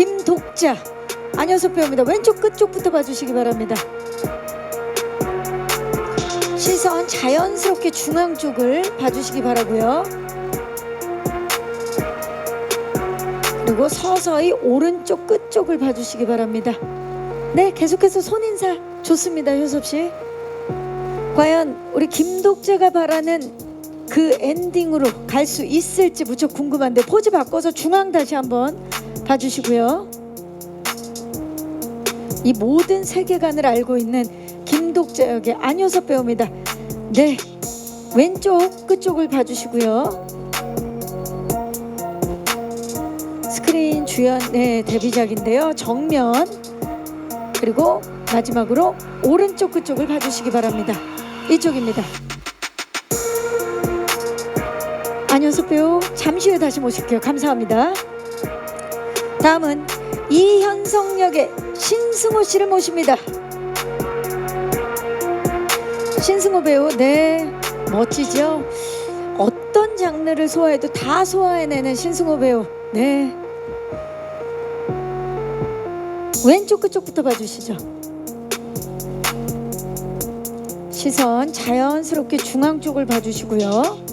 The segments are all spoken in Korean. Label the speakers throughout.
Speaker 1: 김독자 안효섭 배우입니다. 왼쪽 끝쪽부터 봐주시기 바랍니다. 시선 자연스럽게 중앙 쪽을 봐주시기 바라고요. 그리고 서서히 오른쪽 끝쪽을 봐주시기 바랍니다. 네, 계속해서 손인사 좋습니다. 효섭씨, 과연 우리 김독자가 바라는 그 엔딩으로 갈 수 있을지 무척 궁금한데, 포즈 바꿔서 중앙 다시 한번 봐주시고요. 이 모든 세계관을 알고 있는 김독자 역의 안효섭 배우입니다. 네, 왼쪽 끝쪽을 봐주시고요. 스크린 주연 데뷔작인데요. 정면, 그리고 마지막으로 오른쪽 끝쪽을 봐주시기 바랍니다. 이쪽입니다. 안효섭 배우 잠시 후에 다시 모실게요. 감사합니다. 다음은 이현성 역의 신승호 씨를 모십니다. 신승호 배우, 네, 멋지죠? 어떤 장르를 소화해도 다 소화해내는 신승호 배우. 네, 왼쪽 끝쪽부터 봐주시죠. 시선 자연스럽게 중앙 쪽을 봐주시고요.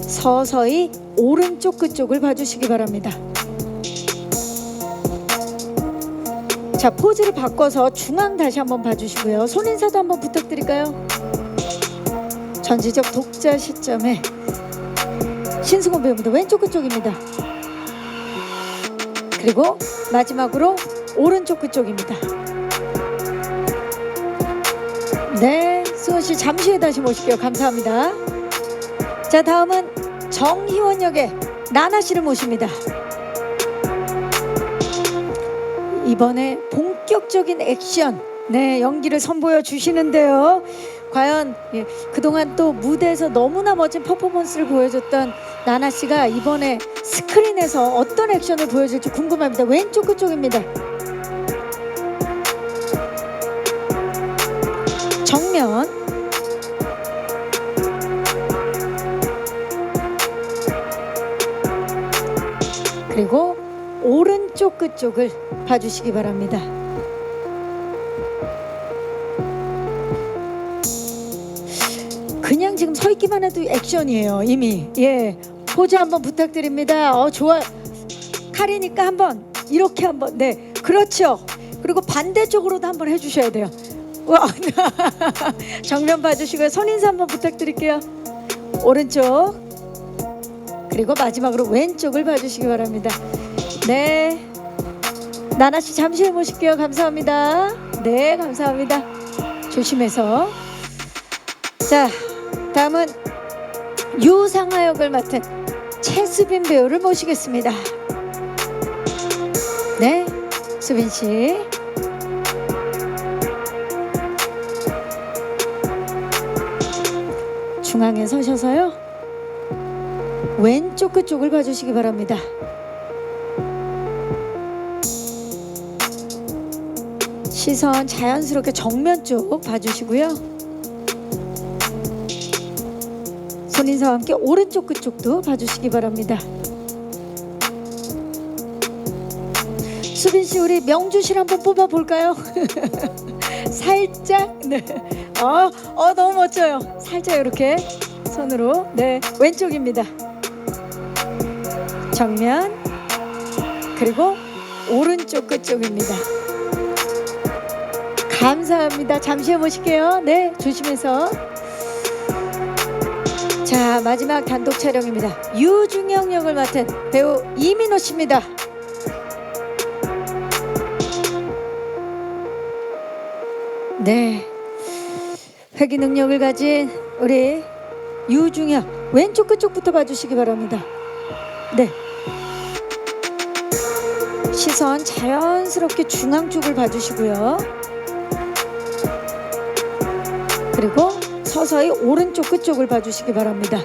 Speaker 1: 서서히 오른쪽 끝쪽을 봐주시기 바랍니다. 자, 포즈를 바꿔서 중앙 다시 한번 봐주시고요. 손인사도 한번 부탁드릴까요? 전지적 독자 시점에 신승호 배우입니다. 왼쪽 끝쪽입니다. 그리고 마지막으로 오른쪽 끝쪽입니다. 네, 승호씨 잠시 후에 다시 모실게요. 감사합니다. 자, 다음은 정희원 역의 나나씨를 모십니다. 이번에 본격적인 액션, 네, 연기를 선보여 주시는데요. 과연 그동안 또 무대에서 너무나 멋진 퍼포먼스를 보여줬던 나나씨가 이번에 스크린에서 어떤 액션을 보여줄지 궁금합니다. 왼쪽 끝쪽입니다. 정면, 그리고 오른쪽 끝쪽을 봐주시기 바랍니다. 그냥 지금 서 있기만 해도 액션이에요. 이미. 예, 포즈 한번 부탁드립니다. 좋아요. 칼이니까 한번 이렇게 한번. 네, 그렇죠. 그리고 반대쪽으로도 한번 해주셔야 돼요. 와, 정면 봐주시고요. 손인사 한번 부탁드릴게요. 오른쪽, 그리고 마지막으로 왼쪽을 봐주시기 바랍니다. 네, 나나씨 잠시 후에 모실게요. 감사합니다. 네, 감사합니다. 조심해서. 자, 다음은 유상하 역을 맡은 최수빈 배우를 모시겠습니다. 네, 수빈씨, 중앙에 서셔서요, 왼쪽 끝쪽을 봐주시기 바랍니다. 시선 자연스럽게 정면 쪽 봐주시고요. 손인사와 함께 오른쪽 끝쪽도 봐주시기 바랍니다. 수빈씨, 우리 명주실 한번 뽑아볼까요? 살짝. 네, 너무 멋져요. 살짝 이렇게 손으로. 네, 왼쪽입니다. 정면, 그리고 오른쪽 끝쪽입니다. 감사합니다. 잠시 해보실게요. 네, 조심해서. 자, 마지막 단독 촬영입니다. 유중영 역을 맡은 배우 이민호 씨입니다. 네, 회기 능력을 가진 우리 유중영, 왼쪽 끝쪽부터 봐주시기 바랍니다. 네, 시선 자연스럽게 중앙 쪽을 봐주시고요. 그리고 서서히 오른쪽 끝쪽을 봐주시기 바랍니다.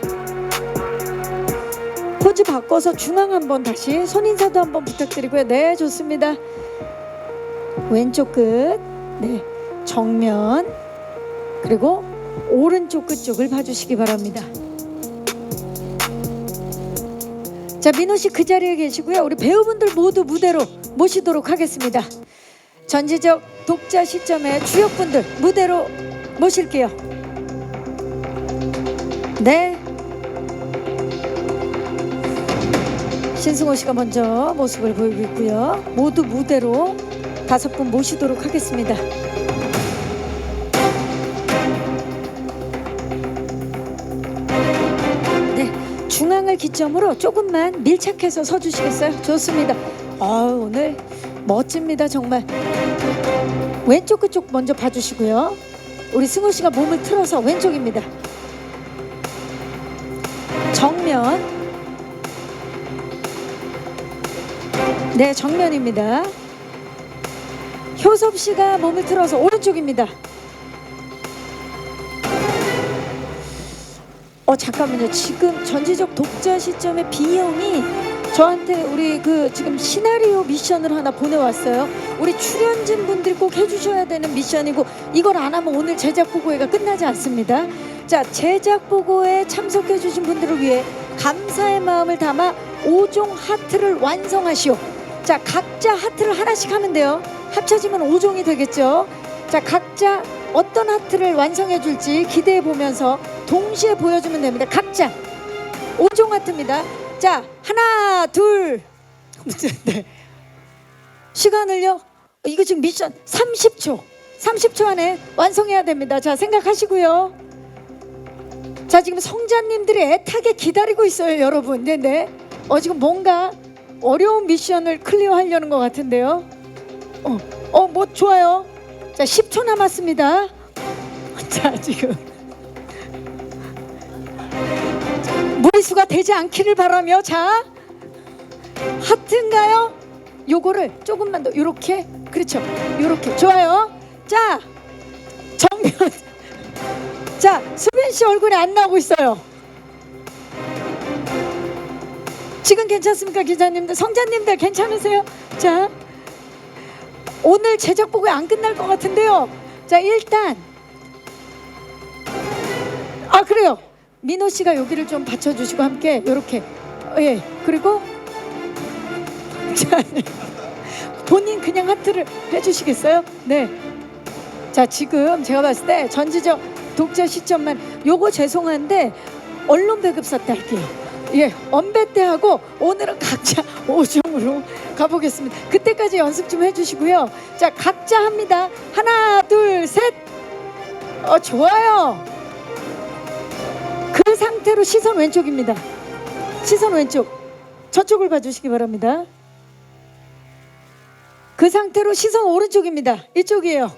Speaker 1: 포즈 바꿔서 중앙 한번 다시 손인사도 한번 부탁드리고요. 네, 좋습니다. 왼쪽 끝, 네, 정면, 그리고 오른쪽 끝쪽을 봐주시기 바랍니다. 자, 민호 씨 그 자리에 계시고요. 우리 배우분들 모두 무대로 모시도록 하겠습니다. 전지적 독자 시점의 주역분들 무대로 모실게요. 네. 신승호 씨가 먼저 모습을 보이고 있고요. 모두 무대로 5분 모시도록 하겠습니다. 네, 중앙을 기점으로 조금만 밀착해서 서주시겠어요? 좋습니다. 오늘 멋집니다. 정말. 왼쪽 그쪽 먼저 봐주시고요. 우리 승호 씨가 몸을 틀어서 왼쪽입니다. 정면. 네, 정면입니다. 효섭 씨가 몸을 틀어서 오른쪽입니다. 잠깐만요. 지금 전지적 독자 시점의 B형이 저한테 우리 지금 시나리오 미션을 하나 보내왔어요. 우리 출연진 분들이 꼭 해주셔야 되는 미션이고, 이걸 안 하면 오늘 제작 보고회가 끝나지 않습니다. 자, 제작 보고에 참석해 주신 분들을 위해 감사의 마음을 담아 5종 하트를 완성하시오. 자, 각자 하트를 하나씩 하면 돼요. 합쳐지면 5종이 되겠죠. 자, 각자 어떤 하트를 완성해 줄지 기대해 보면서 동시에 보여주면 됩니다. 각자 5종 하트입니다. 자, 하나, 둘. 네. 시간을요? 이거 지금 미션 30초 안에 완성해야 됩니다. 자, 생각하시고요. 자, 지금 성자님들이 애타게 기다리고 있어요, 여러분. 네네. 지금 뭔가 어려운 미션을 클리어하려는 것 같은데요. 뭐 좋아요. 자, 10초 남았습니다. 자, 지금 무리수가 되지 않기를 바라며, 자, 하트인가요? 요거를 조금만 더, 요렇게, 그렇죠, 요렇게. 좋아요. 자, 정면. 자, 수빈 씨 얼굴이 안 나오고 있어요. 지금 괜찮습니까, 기자님들? 성자님들 괜찮으세요? 자, 오늘 제작 보고에 안 끝날 것 같은데요. 자, 일단 그래요. 민호 씨가 여기를 좀 받쳐주시고 함께 요렇게. 예. 그리고 자, 본인 그냥 하트를 해주시겠어요? 네. 자, 지금 제가 봤을 때 전지적 독자 시점만, 요거 죄송한데 언론 배급 사태 할게요. 예, 언배 때 하고 오늘은 각자 5종으로 가보겠습니다. 그때까지 연습 좀 해주시고요. 자, 각자 합니다. 하나, 둘, 셋. 좋아요. 그 상태로 시선 왼쪽입니다. 시선 왼쪽. 저쪽을 봐주시기 바랍니다. 그 상태로 시선 오른쪽입니다. 이쪽이에요.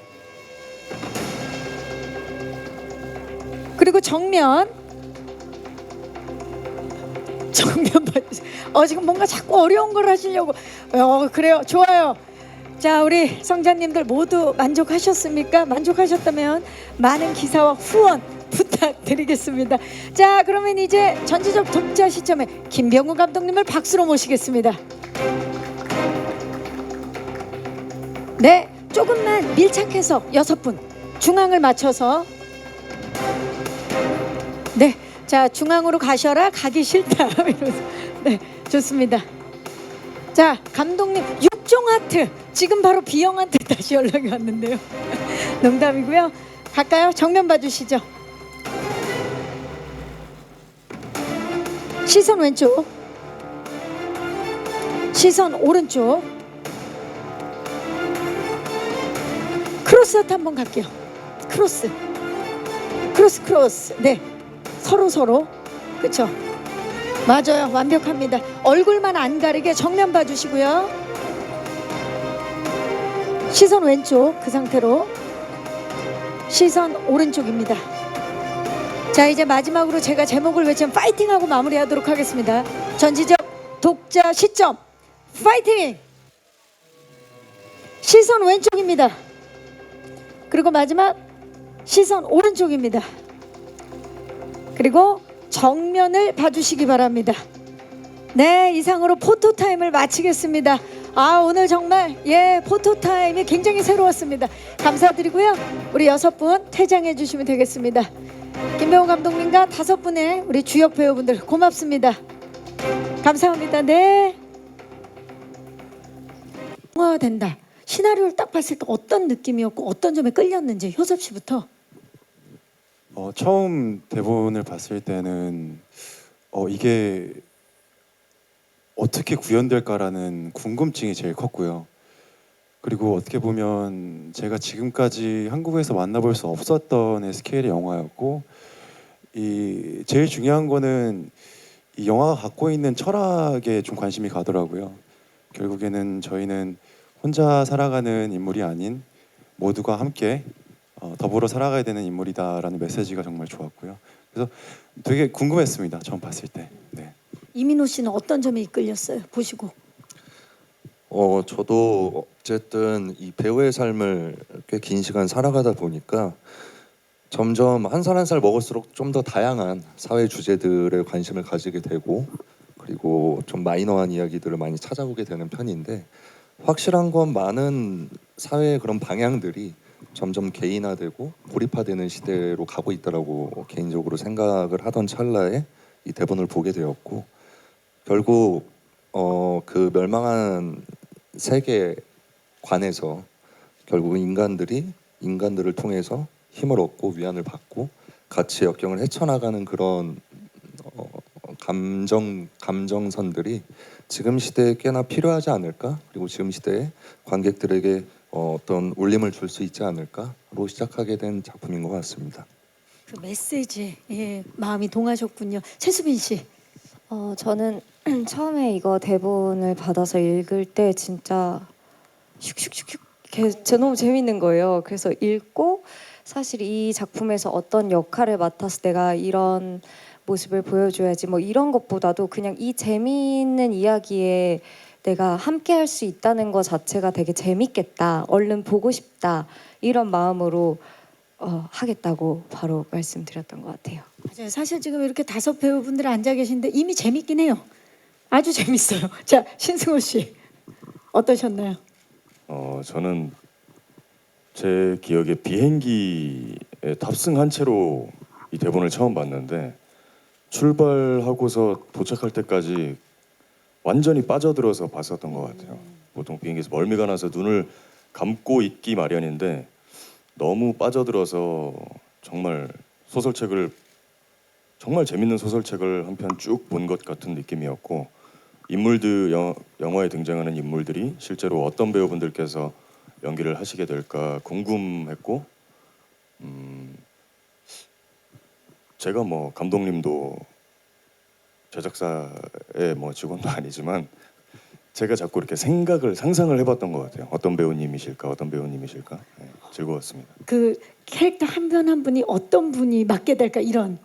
Speaker 1: 그리고 정면 봐주세요. 지금 뭔가 자꾸 어려운 걸 하시려고. 그래요. 좋아요. 자, 우리 성자님들 모두 만족하셨습니까? 만족하셨다면 많은 기사와 후원 부탁드리겠습니다. 자, 그러면 이제 전지적 독자 시점에 김병우 감독님을 박수로 모시겠습니다. 네, 조금만 밀착해서 6분 중앙을 맞춰서. 네, 자, 중앙으로 가셔라. 가기 싫다. 네, 좋습니다. 자, 감독님 6종 하트. 지금 바로 B형한테 다시 연락이 왔는데요. 농담이고요. 갈까요? 정면 봐주시죠. 시선 왼쪽, 시선 오른쪽. 크로스 하트 한번 갈게요. 크로스. 네, 서로. 그쵸? 맞아요. 완벽합니다. 얼굴만 안 가리게 정면 봐주시고요. 시선 왼쪽. 그 상태로 시선 오른쪽입니다. 자, 이제 마지막으로 제가 제목을 외치면 파이팅하고 마무리하도록 하겠습니다. 전지적 독자 시점 파이팅! 시선 왼쪽입니다. 그리고 마지막 시선 오른쪽입니다. 그리고 정면을 봐주시기 바랍니다. 네, 이상으로 포토타임을 마치겠습니다. 오늘 정말 포토타임이 굉장히 새로웠습니다. 감사드리고요. 우리 6분 퇴장해 주시면 되겠습니다. 김병우 감독님과 5분의 우리 주역 배우분들 고맙습니다. 감사합니다. 네. 영화화된다. 시나리오를 딱 봤을 때 어떤 느낌이었고 어떤 점에 끌렸는지 효섭 씨부터.
Speaker 2: 처음 대본을 봤을 때는 이게 어떻게 구현될까라는 궁금증이 제일 컸고요. 그리고 어떻게 보면 제가 지금까지 한국에서 만나볼 수 없었던 스케일의 영화였고, 이 제일 중요한 거는 이 영화가 갖고 있는 철학에 좀 관심이 가더라고요. 결국에는 저희는 혼자 살아가는 인물이 아닌 모두가 함께 더불어 살아가야 되는 인물이다라는 메시지가 정말 좋았고요. 그래서 되게 궁금했습니다. 처음 봤을 때. 네.
Speaker 1: 이민호 씨는 어떤 점에 이끌렸어요? 보시고.
Speaker 3: 저도 어쨌든 이 배우의 삶을 꽤 긴 시간 살아가다 보니까 점점 한 살 한 살 먹을수록 좀 더 다양한 사회 주제들에 관심을 가지게 되고, 그리고 좀 마이너한 이야기들을 많이 찾아보게 되는 편인데, 확실한 건 많은 사회의 그런 방향들이 점점 개인화되고 고립화되는 시대로 가고 있다라고 개인적으로 생각을 하던 찰나에 이 대본을 보게 되었고, 결국 그 멸망한 세계관에서 결국은 인간들을 통해서 힘을 얻고 위안을 받고 같이 역경을 헤쳐나가는 그런 감정선들이 지금 시대에 꽤나 필요하지 않을까, 그리고 지금 시대에 관객들에게 어떤 울림을 줄 수 있지 않을까로 시작하게 된 작품인 것 같습니다.
Speaker 1: 그 메시지에 마음이 동하셨군요. 최수빈 씨.
Speaker 4: 저는 처음에 이거 대본을 받아서 읽을 때 진짜 슉슉슉슉 너무 재밌는 거예요. 그래서 읽고 사실 이 작품에서 어떤 역할을 맡아서 내가 이런 모습을 보여줘야지 뭐 이런 것보다도 그냥 이 재미있는 이야기에 내가 함께 할 수 있다는 것 자체가 되게 재밌겠다, 얼른 보고 싶다, 이런 마음으로 하겠다고 바로 말씀드렸던 것 같아요.
Speaker 1: 맞아요. 사실 지금 이렇게 5 배우분들 앉아 계신데 이미 재밌긴 해요. 아주 재밌어요. 자, 신승호 씨 어떠셨나요?
Speaker 5: 저는 제 기억에 비행기에 탑승한 채로 이 대본을 처음 봤는데, 출발하고서 도착할 때까지 완전히 빠져들어서 봤었던 것 같아요. 보통 비행기에서 멀미가 나서 눈을 감고 있기 마련인데 너무 빠져들어서 정말 정말 재밌는 소설책을 한 편 쭉 본 것 같은 느낌이었고, 영화에 등장하는 인물들이 실제로 어떤 배우분들께서 연기를 하시게 될까 궁금했고, 제가 뭐 감독님도 제작사의 뭐 직원도 아니지만 제가 자꾸 이렇게 상상을 해봤던 것 같아요. 어떤 배우님이실까. 네, 즐거웠습니다.
Speaker 1: 그 캐릭터 한 분 한 분이 어떤 분이 맡게 될까 이런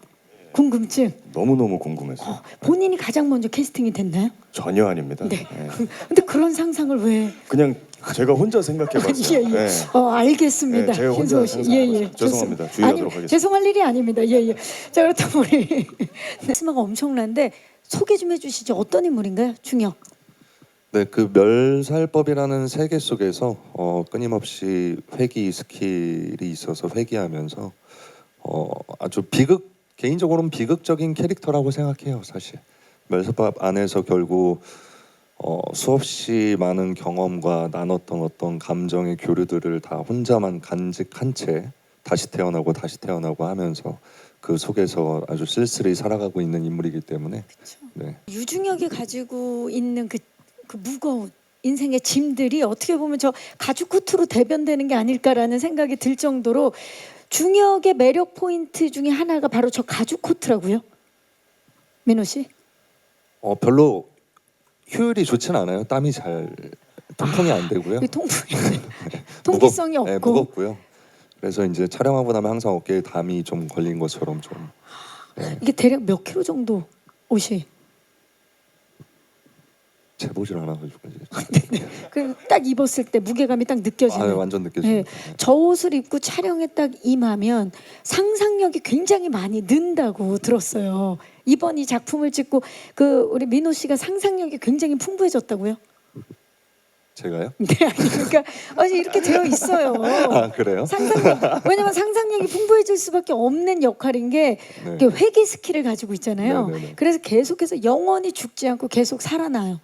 Speaker 1: 궁금증.
Speaker 5: 너무너무 궁금했어요.
Speaker 1: 본인이 가장 먼저 캐스팅이 됐나요?
Speaker 5: 전혀 아닙니다.
Speaker 1: 네.
Speaker 5: 네.
Speaker 1: 근데 그런 상상을 왜?
Speaker 5: 그냥 제가 혼자 생각해봤어요.
Speaker 1: 예, 예.
Speaker 5: 네.
Speaker 1: 알겠습니다.
Speaker 5: 네, 제가 혼자
Speaker 1: 신승호 씨. 예, 예.
Speaker 5: 죄송합니다.
Speaker 1: 좋습니다.
Speaker 5: 주의하도록
Speaker 1: 아니,
Speaker 5: 하겠습니다.
Speaker 1: 죄송할 일이 아닙니다. 예, 예. 자, 그렇다면 우리 스마가 엄청난데 소개 좀 해주시죠. 어떤 인물인가요, 중혁?
Speaker 3: 네, 그 멸살법이라는 세계 속에서 끊임없이 회귀 스킬이 있어서 회귀하면서 아주 개인적으로는 비극적인 캐릭터라고 생각해요. 사실 멸살법 안에서 결국 수없이 많은 경험과 나눴던 어떤 감정의 교류들을 다 혼자만 간직한 채 다시 태어나고 하면서 그 속에서 아주 쓸쓸히 살아가고 있는 인물이기 때문에.
Speaker 1: 그렇죠.
Speaker 3: 네.
Speaker 1: 유중혁이 가지고 있는 그 무거운 인생의 짐들이 어떻게 보면 저 가죽 코트로 대변되는 게 아닐까라는 생각이 들 정도로 중혁의 매력 포인트 중에 하나가 바로 저 가죽 코트라고요. 민호 씨?
Speaker 3: 별로 효율이 좋진 않아요. 땀이 잘 통풍이 안 되고요.
Speaker 1: 통기성이 없고.
Speaker 3: 네, 무겁고요. 그래서 이제 촬영하고 나면 항상 어깨에 담이 좀 걸린 것처럼 좀. 네.
Speaker 1: 이게 대략 몇 킬로 정도 옷이?
Speaker 3: 재보질 않아가지고
Speaker 1: 그 딱 입었을 때 무게감이 딱 느껴지는.
Speaker 3: 완전 느껴집니다.
Speaker 1: 네. 저 옷을 입고 촬영에 딱 임하면 상상력이 굉장히 많이 는다고 들었어요. 이번 이 작품을 찍고 그 우리 민호 씨가 상상력이 굉장히 풍부해졌다고요?
Speaker 3: 제가요?
Speaker 1: 네, 아니 그러니까 아니 이렇게 되어 있어요.
Speaker 3: 아 그래요?
Speaker 1: 상상력 왜냐면 상상력이 풍부해질 수밖에 없는 역할인 게
Speaker 3: 네.
Speaker 1: 이게 회귀 스킬을 가지고 있잖아요.
Speaker 3: 네네네.
Speaker 1: 그래서 계속해서 영원히 죽지 않고 계속 살아나요.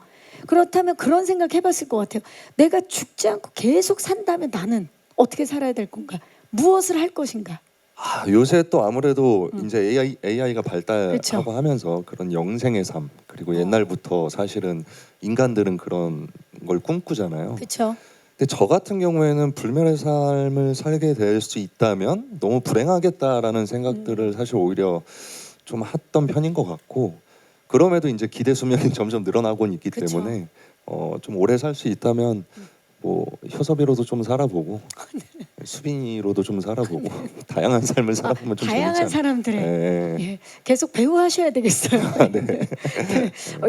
Speaker 1: 그렇다면 그런 생각 해봤을 것 같아요. 내가 죽지 않고 계속 산다면 나는 어떻게 살아야 될 건가? 무엇을 할 것인가?
Speaker 3: 아, 요새 또 아무래도 이제 AI가 발달하고
Speaker 1: 그쵸.
Speaker 3: 하면서 그런 영생의 삶 그리고 옛날부터 사실은 인간들은 그런 걸 꿈꾸잖아요.
Speaker 1: 그렇죠.
Speaker 3: 근데 저 같은 경우에는 불멸의 삶을 살게 될 수 있다면 너무 불행하겠다라는 생각들을 사실 오히려 좀 했던 편인 것 같고 그럼에도 이제 기대 수명이 점점 늘어나고는 있기
Speaker 1: 그쵸.
Speaker 3: 때문에 좀 오래 살 수 있다면 뭐 효섭이로도 좀 살아보고 수빈이로도 좀 살아보고 다양한 삶을 살아보면 좀 재밌지
Speaker 1: 다양한
Speaker 3: 않나.
Speaker 1: 사람들의
Speaker 3: 네.
Speaker 1: 예, 계속 배우 하셔야 되겠어요.
Speaker 3: 네.
Speaker 1: 네.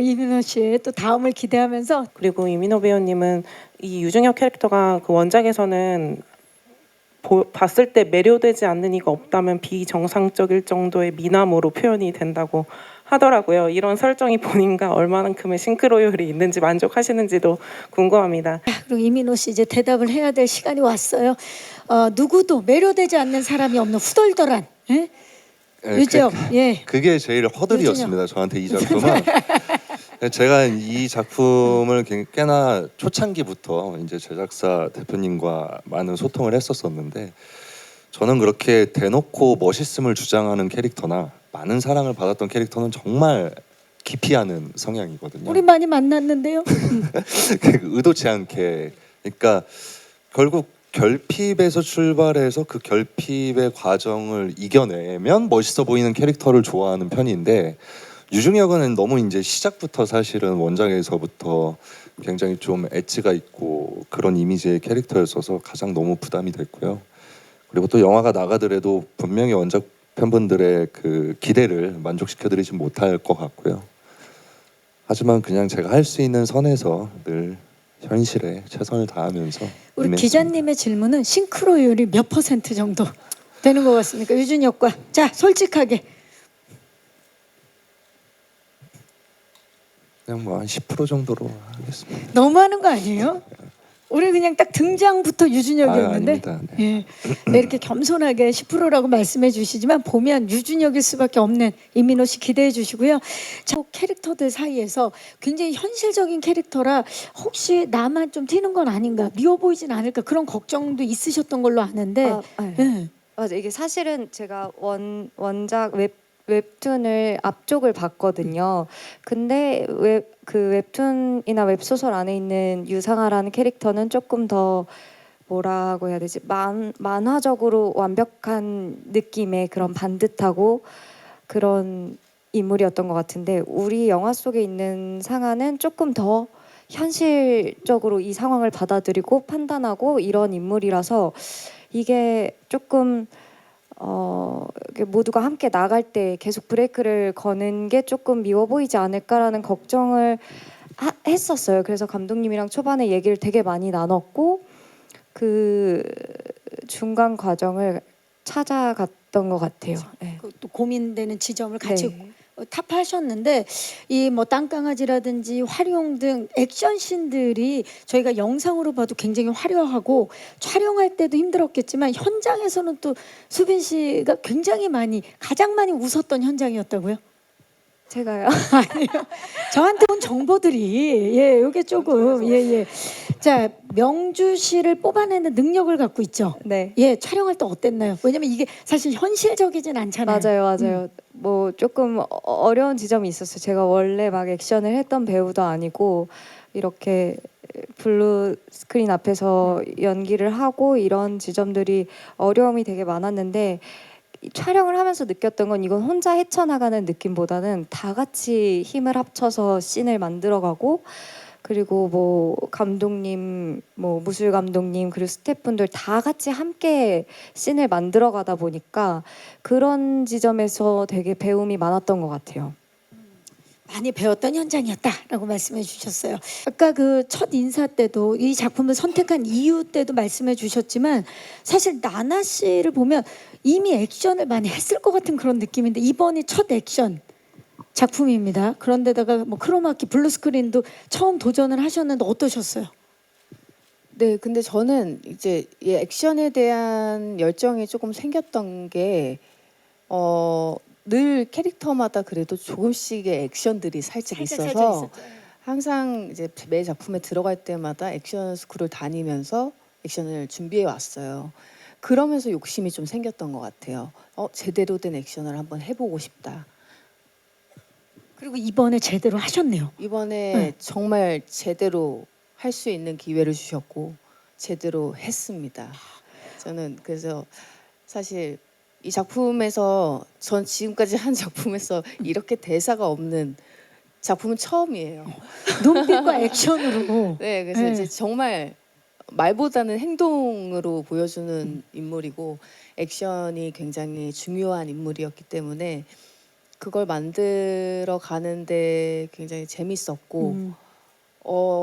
Speaker 1: 이민호 씨의 또 다음을 기대하면서
Speaker 6: 그리고 이민호 배우님은 이 유중혁 캐릭터가 그 원작에서는 봤을 때 매료되지 않는 이가 없다면 비정상적일 정도의 미남으로 표현이 된다고 하더라고요. 이런 설정이 본인과 얼마만큼의 싱크로율이 있는지 만족하시는지도 궁금합니다.
Speaker 1: 그리고 이민호 씨 이제 대답을 해야 될 시간이 왔어요. 누구도 매료되지 않는 사람이 없는 후덜덜한 예?
Speaker 3: 네,
Speaker 1: 유재혁 예.
Speaker 3: 그게 제일 허들이었습니다. 저한테 이 작품은. 제가 이 작품을 꽤나 초창기부터 이제 제작사 대표님과 많은 소통을 했었었는데 저는 그렇게 대놓고 멋있음을 주장하는 캐릭터나 많은 사랑을 받았던 캐릭터는 정말 기피하는 성향이거든요.
Speaker 1: 우리 많이 만났는데요.
Speaker 3: 의도치 않게. 그러니까 결국 결핍에서 출발해서 그 결핍의 과정을 이겨내면 멋있어 보이는 캐릭터를 좋아하는 편인데 유중혁은 너무 이제 시작부터 사실은 원작에서부터 굉장히 좀 엣지가 있고 그런 이미지의 캐릭터였어서 가장 너무 부담이 됐고요. 그리고 또 영화가 나가더라도 분명히 원작 팬분들의 그 기대를 만족시켜드리진 못할 것 같고요. 하지만 그냥 제가 할 수 있는 선에서 늘 현실에 최선을 다하면서
Speaker 1: 우리
Speaker 3: 임했습니다.
Speaker 1: 기자님의 질문은 싱크로율이 몇 % 정도 되는 것 같습니까? 유준혁과 자 솔직하게
Speaker 3: 그냥 뭐 한 10% 정도로 하겠습니다.
Speaker 1: 너무하는 거 아니에요? 우리 그냥 딱 등장부터 유준혁이었는데
Speaker 3: 아닙니다. 네.
Speaker 1: 예. 네, 이렇게 겸손하게 10%라고 말씀해 주시지만 보면 유준혁일 수밖에 없는 이민호 씨 기대해 주시고요. 저 캐릭터들 사이에서 굉장히 현실적인 캐릭터라 혹시 나만 좀 튀는 건 아닌가 미워 보이진 않을까 그런 걱정도 있으셨던 걸로 아는데
Speaker 4: 네.
Speaker 1: 예.
Speaker 4: 맞아. 이게 사실은 제가 원작 웹툰을 앞쪽을 봤거든요. 근데 그 웹툰이나 웹소설 안에 있는 유상아라는 캐릭터는 조금 더 뭐라고 해야 되지? 만화적으로 완벽한 느낌의 그런 반듯하고 그런 인물이었던 것 같은데 우리 영화 속에 있는 상아는 조금 더 현실적으로 이 상황을 받아들이고 판단하고 이런 인물이라서 이게 조금 이렇게 모두가 함께 나갈 때 계속 브레이크를 거는 게 조금 미워 보이지 않을까라는 걱정을 했었어요. 그래서 감독님이랑 초반에 얘기를 되게 많이 나눴고 그 중간 과정을 찾아갔던 것 같아요. 네.
Speaker 1: 또 고민되는 지점을 같이
Speaker 4: 네.
Speaker 1: 탑하셨는데 이 뭐 땅강아지라든지 활용 등 액션 씬들이 저희가 영상으로 봐도 굉장히 화려하고 촬영할 때도 힘들었겠지만 현장에서는 또 수빈 씨가 굉장히 가장 많이 웃었던 현장이었다고요?
Speaker 4: 제가요.
Speaker 1: 저한테 온 정보들이 예, 요게 조금 예. 자, 명주 씨를 뽑아내는 능력을 갖고 있죠.
Speaker 4: 네.
Speaker 1: 예, 촬영할 때 어땠나요? 왜냐면 이게 사실 현실적이진 않잖아요.
Speaker 4: 맞아요. 뭐 조금 어려운 지점이 있었어요. 제가 원래 막 액션을 했던 배우도 아니고 이렇게 블루 스크린 앞에서 연기를 하고 이런 지점들이 어려움이 되게 많았는데 촬영을 하면서 느꼈던 건 이건 혼자 헤쳐나가는 느낌보다는 다 같이 힘을 합쳐서 씬을 만들어가고 그리고 뭐 감독님, 뭐 무술 감독님 그리고 스태프분들 다 같이 함께 씬을 만들어가다 보니까 그런 지점에서 되게 배움이 많았던 것 같아요.
Speaker 1: 많이 배웠던 현장이었다라고 말씀해 주셨어요. 아까 그 첫 인사 때도 이 작품을 선택한 이유 때도 말씀해 주셨지만 사실 나나 씨를 보면 이미 액션을 많이 했을 것 같은 그런 느낌인데 이번이 첫 액션 작품입니다. 그런데다가 뭐 크로마키 블루 스크린도 처음 도전을 하셨는데 어떠셨어요?
Speaker 7: 네, 근데 저는 이제 이 액션에 대한 열정이 조금 생겼던 게 늘 캐릭터마다 그래도 조금씩의 액션들이 살짝 있어서 항상 이제 매 작품에 들어갈 때마다 액션 스쿨을 다니면서 액션을 준비해 왔어요. 그러면서 욕심이 좀 생겼던 것 같아요. 제대로 된 액션을 한번 해보고 싶다.
Speaker 1: 그리고 이번에 제대로 하셨네요.
Speaker 7: 이번에
Speaker 1: 네.
Speaker 7: 정말 제대로 할 수 있는 기회를 주셨고 제대로 했습니다. 저는 그래서 사실 이 작품에서 전 지금까지 한 작품에서 이렇게 대사가 없는 작품은 처음이에요.
Speaker 1: 눈빛과 액션으로.
Speaker 7: 네, 그래서
Speaker 1: 네.
Speaker 7: 이제 정말 말보다는 행동으로 보여주는 인물이고 액션이 굉장히 중요한 인물이었기 때문에 그걸 만들어 가는데 굉장히 재밌었고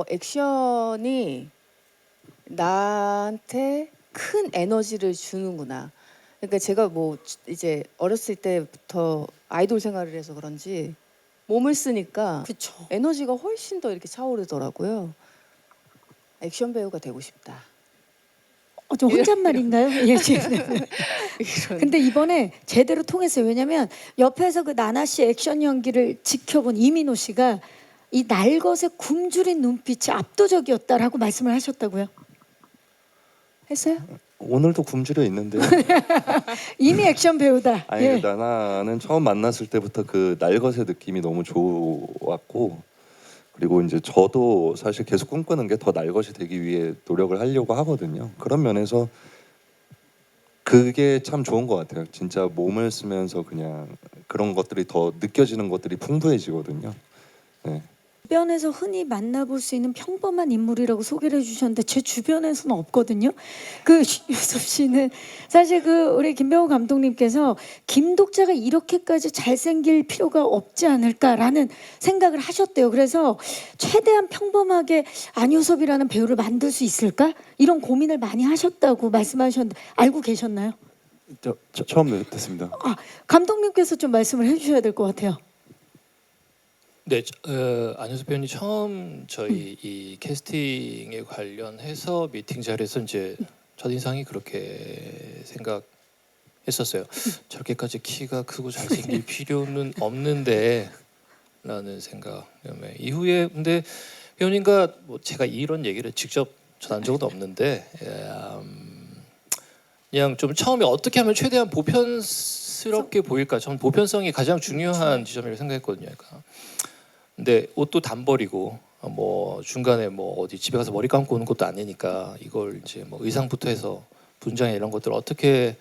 Speaker 7: 액션이 나한테 큰 에너지를 주는구나. 그러니까 제가 뭐 이제 어렸을 때부터 아이돌 생활을 해서 그런지 몸을 쓰니까
Speaker 1: 그렇죠.
Speaker 7: 에너지가 훨씬 더 이렇게 차오르더라고요. 액션 배우가 되고 싶다.
Speaker 1: 좀 혼잣말인가요? 예, 지금.
Speaker 7: 이런.
Speaker 1: 근데 이번에 제대로 통했어요. 왜냐면 옆에서 그 나나 씨의 액션 연기를 지켜본 이민호 씨가 이 날것의 굶주린 눈빛이 압도적이었다라고 말씀을 하셨다고요. 했어요?
Speaker 3: 오늘도 굶주려 있는데.
Speaker 1: 이미 액션 배우다.
Speaker 3: 아니
Speaker 1: 예.
Speaker 3: 나나는 처음 만났을 때부터 그 날것의 느낌이 너무 좋았고, 그리고 이제 저도 사실 계속 꿈꾸는 게 더 날것이 되기 위해 노력을 하려고 하거든요. 그런 면에서 그게 참 좋은 것 같아요. 진짜 몸을 쓰면서 그냥 그런 것들이 더 느껴지는 것들이 풍부해지거든요. 네.
Speaker 1: 주변에서 흔히 만나볼 수 있는 평범한 인물이라고 소개를 해주셨는데 제 주변에서는 없거든요. 그 유섭 씨는 사실 그 우리 김병호 감독님께서 김독자가 이렇게까지 잘생길 필요가 없지 않을까라는 생각을 하셨대요. 그래서 최대한 평범하게 안유섭이라는 배우를 만들 수 있을까 이런 고민을 많이 하셨다고 말씀하셨는데 알고 계셨나요?
Speaker 2: 처음 듣습니다.
Speaker 1: 감독님께서 좀 말씀을 해주셔야 될 것 같아요.
Speaker 8: 네, 안효섭 배우님 처음 저희 이 캐스팅에 관련해서 미팅 자리에서 이제 첫 인상이 그렇게 생각했었어요. 저렇게까지 키가 크고 잘생길 필요는 없는데라는 생각. 이후에 근데 배우님과 뭐 제가 이런 얘기를 직접 전한 적은 없는데 그냥 좀 처음에 어떻게 하면 최대한 보편스럽게 보일까? 저는 보편성이 가장 중요한 지점이라고 생각했거든요. 그러니까. 근데 옷도 단벌이고 뭐 중간에 뭐 어디 집에 가서 머리 감고 오는 것도 아니니까 이걸 이제 뭐 의상부터 해서 분장에 이런 것들을 어떻게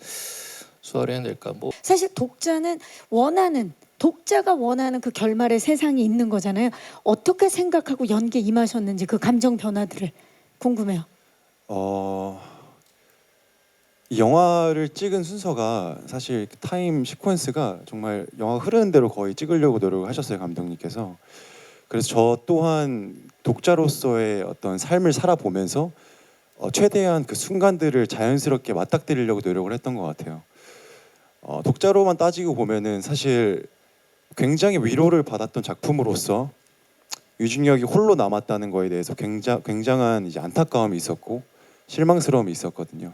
Speaker 8: 소화를 해낼까 뭐
Speaker 1: 사실 독자가 원하는 그 결말의 세상이 있는 거잖아요. 어떻게 생각하고 연기에 임하셨는지 그 감정 변화들을 궁금해요.
Speaker 2: 이 영화를 찍은 순서가 사실 타임 시퀀스가 정말 영화 흐르는 대로 거의 찍으려고 노력을 하셨어요, 감독님께서. 그래서 저 또한 독자로서의 어떤 삶을 살아보면서 최대한 그 순간들을 자연스럽게 맞닥뜨리려고 노력을 했던 것 같아요. 독자로만 따지고 보면은 사실 굉장히 위로를 받았던 작품으로서 유중혁이 홀로 남았다는 거에 대해서 굉장한 이제 안타까움이 있었고 실망스러움이 있었거든요.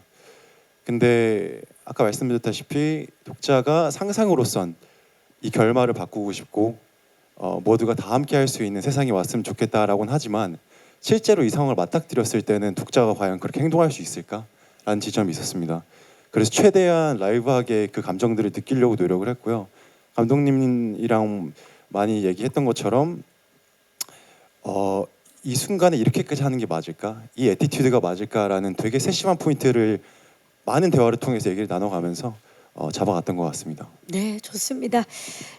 Speaker 2: 근데 아까 말씀드렸다시피 독자가 상상으로선 이 결말을 바꾸고 싶고 모두가 다 함께 할 수 있는 세상이 왔으면 좋겠다라고는 하지만 실제로 이 상황을 맞닥뜨렸을 때는 독자가 과연 그렇게 행동할 수 있을까라는 지점이 있었습니다. 그래서 최대한 라이브하게 그 감정들을 느끼려고 노력을 했고요. 감독님이랑 많이 얘기했던 것처럼 이 순간에 이렇게까지 하는 게 맞을까? 이 애티튜드가 맞을까라는 되게 세심한 포인트를 많은 대화를 통해서 얘기를 나눠가면서 잡아갔던 것 같습니다.
Speaker 1: 네, 좋습니다.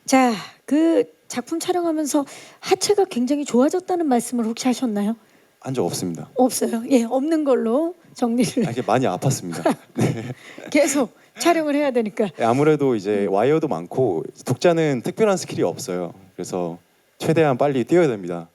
Speaker 1: 자, 그 작품 촬영하면서 하체가 굉장히 좋아졌다는 말씀을 혹시 하셨나요?
Speaker 2: 한 적 없습니다.
Speaker 1: 없어요. 예, 없는 걸로 정리를.
Speaker 2: 이게 많이 아팠습니다. 네.
Speaker 1: 계속 촬영을 해야 되니까.
Speaker 2: 아무래도 이제 와이어도 많고 독자는 특별한 스킬이 없어요. 그래서 최대한 빨리 뛰어야 됩니다.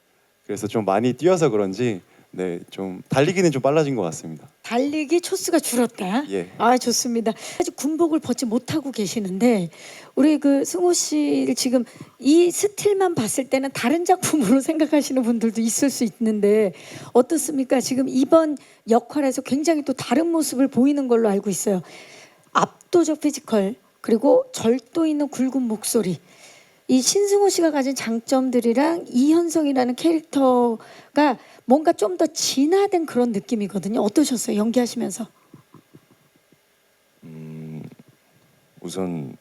Speaker 2: 그래서 좀 많이 뛰어서 그런지 네, 좀 달리기는 좀 빨라진 것 같습니다.
Speaker 1: 달리기 초수가 줄었다.
Speaker 2: 예.
Speaker 1: 아, 좋습니다. 아직 군복을 벗지 못하고 계시는데 우리 그 승호 씨를 지금 이 스틸만 봤을 때는 다른 작품으로 생각하시는 분들도 있을 수 있는데 어떻습니까? 지금 이번 역할에서 굉장히 또 다른 모습을 보이는 걸로 알고 있어요. 압도적 피지컬 그리고 절도 있는 굵은 목소리. 이 신승호 씨가 가진 장점들이랑 이현성이라는 캐릭터가 뭔가 좀 더 진화된 그런 느낌이거든요. 어떠셨어요? 연기하시면서?
Speaker 5: 우선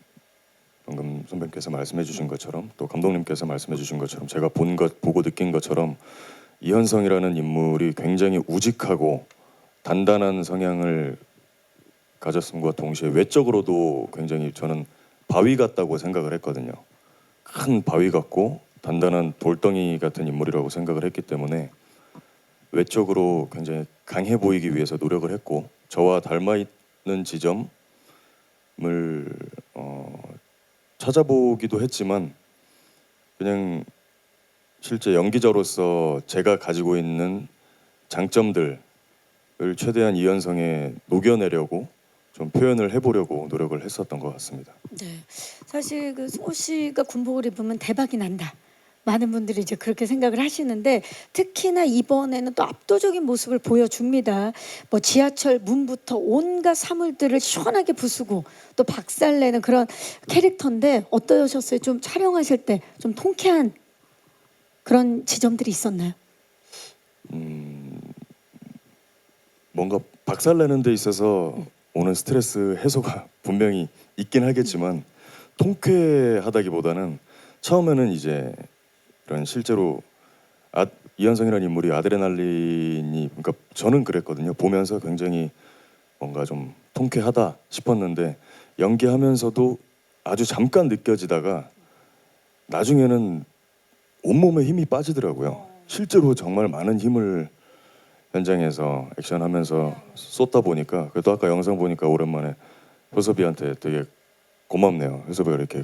Speaker 5: 방금 선배님께서 말씀해주신 것처럼 또 감독님께서 말씀해주신 것처럼 제가 보고 느낀 것처럼 이현성이라는 인물이 굉장히 우직하고 단단한 성향을 가졌음과 동시에 외적으로도 굉장히 저는 바위 같다고 생각을 했거든요. 큰 바위 같고 단단한 돌덩이 같은 인물이라고 생각을 했기 때문에 외적으로 굉장히 강해 보이기 위해서 노력을 했고 저와 닮아 있는 지점을 찾아보기도 했지만 그냥 실제 연기자로서 제가 가지고 있는 장점들을 최대한 이현성에 녹여내려고 좀 표현을 해보려고 노력을 했었던 것 같습니다.
Speaker 1: 네. 사실 그 승호 씨가 군복을 입으면 대박이 난다. 많은 분들이 이제 그렇게 생각을 하시는데 특히나 이번에는 또 압도적인 모습을 보여줍니다. 뭐 지하철 문부터 온갖 사물들을 시원하게 부수고 또 박살내는 그런 캐릭터인데 어떠셨어요? 좀 촬영하실 때 좀 통쾌한 그런 지점들이 있었나요?
Speaker 5: 뭔가 박살내는 데 있어서 오는 스트레스 해소가 분명히 있긴 하겠지만 통쾌하다기보다는 처음에는 이제 이런 실제로 이현성이라는 인물이 아드레날린이 그러니까 저는 그랬거든요. 보면서 굉장히 뭔가 좀 통쾌하다 싶었는데 연기하면서도 아주 잠깐 느껴지다가 나중에는 온몸에 힘이 빠지더라고요. 실제로 정말 많은 힘을 현장에서 액션하면서 쏟다 보니까 그래도 아까 영상 보니까 오랜만에 효섭이한테 되게 고맙네요. 효섭이가 이렇게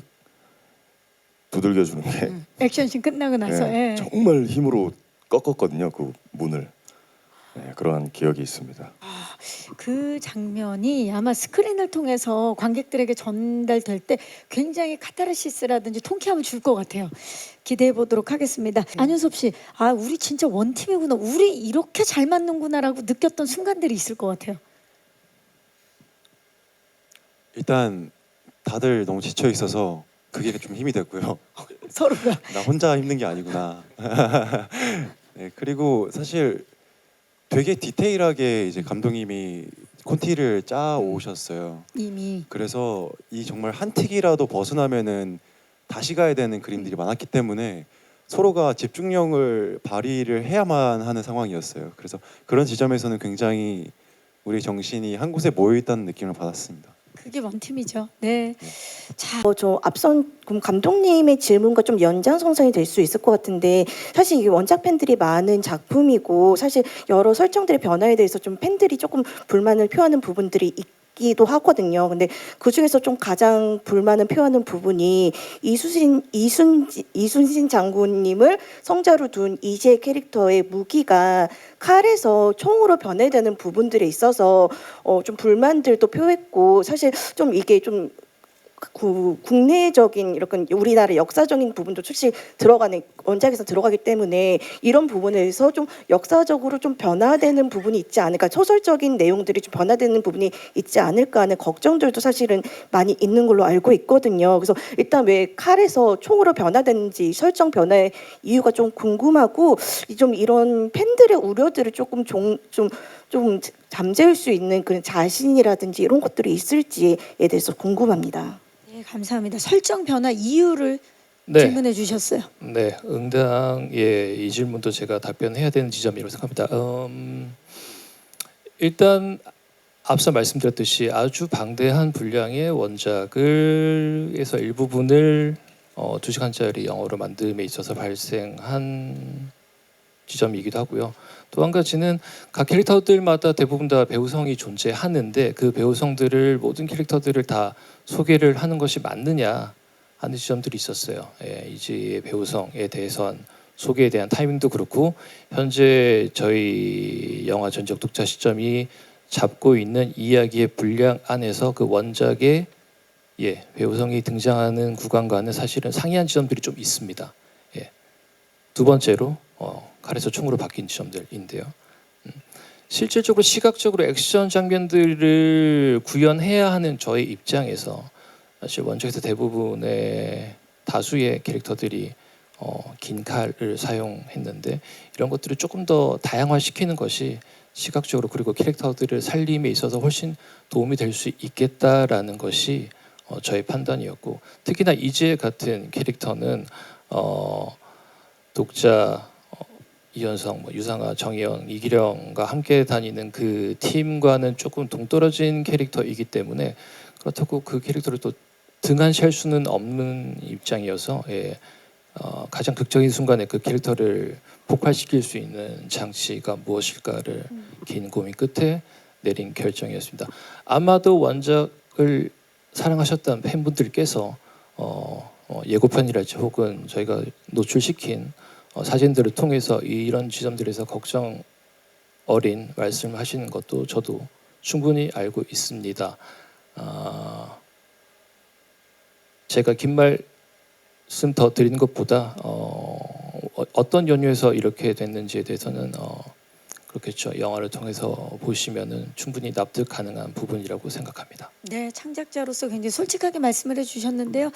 Speaker 5: 두들겨 주는 게
Speaker 1: 액션씬 끝나고 나서 예.
Speaker 5: 정말 힘으로 꺾었거든요. 그 문을. 그러한 기억이 있습니다.
Speaker 1: 그 장면이 아마 스크린을 통해서 관객들에게 전달될 때 굉장히 카타르시스라든지 통쾌함을 줄 것 같아요. 기대해 보도록 하겠습니다. 안윤섭 씨, 아 우리 진짜 원팀이구나, 우리 이렇게 잘 맞는구나라고 느꼈던 순간들이 있을 것 같아요.
Speaker 2: 일단 다들 너무 지쳐 있어서 그게 좀 힘이 됐고요.
Speaker 1: 서로가
Speaker 2: 나 혼자 힘든 게 아니구나. 네, 그리고 사실 되게 디테일하게 이제 감독님이 콘티를 짜 오셨어요.
Speaker 1: 이미
Speaker 2: 그래서 이 정말 한 틱이라도 벗어나면은 다시 가야 되는 그림들이 많았기 때문에 서로가 집중력을 발휘를 해야만 하는 상황이었어요. 그래서 그런 지점에서는 굉장히 우리 정신이 한 곳에 모여 있다는 느낌을 받았습니다.
Speaker 1: 그게 원팀이죠. 네. 자,
Speaker 9: 저 앞선 그럼 감독님의 질문과 좀 연장선상이 될 수 있을 것 같은데 사실 이게 원작 팬들이 많은 작품이고 사실 여러 설정들의 변화에 대해서 좀 팬들이 조금 불만을 표하는 부분들이 있기도 하거든요. 근데 그 중에서 좀 가장 불만을 표하는 부분이 이순신 장군님을 성자로 둔 이재 캐릭터의 무기가 칼에서 총으로 변해되는 부분들에 있어서 좀 불만들도 표했고 사실 좀 이게 좀 국내적인 이런 우리나라 역사적인 부분도 솔직히 들어가는 원작에서 들어가기 때문에 이런 부분에서 좀 역사적으로 좀 변화되는 부분이 있지 않을까, 소설적인 내용들이 좀 변화되는 부분이 있지 않을까 하는 걱정들도 사실은 많이 있는 걸로 알고 있거든요. 그래서 일단 왜 칼에서 총으로 변화되는지 설정 변화의 이유가 좀 궁금하고 좀 이런 팬들의 우려들을 조금 좀 잠재울 수 있는 그런 자신이라든지 이런 것들이 있을지에 대해서 궁금합니다.
Speaker 1: 네, 감사합니다. 설정 변화 이유를 질문해 주셨어요.
Speaker 8: 네, 응당 이 질문도 제가 답변해야 되는 지점이라고 생각합니다. 일단 앞서 말씀드렸듯이 아주 방대한 분량의 원작에서 일부분을 2시간짜리 영어로 만듦에 있어서 발생한 지점이기도 하고요. 또 한 가지는 각 캐릭터들마다 대부분 다 배우성이 존재하는데 그 배우성들을 모든 캐릭터들을 다 소개를 하는 것이 맞느냐 하는 지점들이 있었어요. 이지의 배우성에 대해선 소개에 대한 타이밍도 그렇고 현재 저희 영화 전적 독자 시점이 잡고 있는 이야기의 분량 안에서 그 원작의 배우성이 등장하는 구간과는 사실은 상이한 지점들이 좀 있습니다. 두 번째로 칼에서 총으로 바뀐 지점들인데요. 실질적으로 시각적으로 액션 장면들을 구현해야 하는 저의 입장에서 사실 원작에서 대부분의 다수의 캐릭터들이 긴 칼을 사용했는데 이런 것들을 조금 더 다양화시키는 것이 시각적으로 그리고 캐릭터들을 살림에 있어서 훨씬 도움이 될 수 있겠다라는 것이 저의 판단이었고 특히나 이재 같은 캐릭터는 독자 이현성, 유상아, 정혜영, 이기령과 함께 다니는 그 팀과는 조금 동떨어진 캐릭터이기 때문에 그렇다고 그 캐릭터를 또 등한시할 수는 없는 입장이어서 가장 극적인 순간에 그 캐릭터를 폭발시킬 수 있는 장치가 무엇일까를 긴 고민 끝에 내린 결정이었습니다. 아마도 원작을 사랑하셨던 팬분들께서 예고편이랄지 혹은 저희가 노출시킨 사진들을 통해서 이런 지점들에서 걱정 어린 말씀하시는 것도 저도 충분히 알고 있습니다. 제가 긴 말씀 더 드리는 것보다 어떤 연유에서 이렇게 됐는지에 대해서는 그렇겠죠. 영화를 통해서 보시면은 충분히 납득 가능한 부분이라고 생각합니다.
Speaker 1: 네, 창작자로서 굉장히 솔직하게 말씀을 해주셨는데요.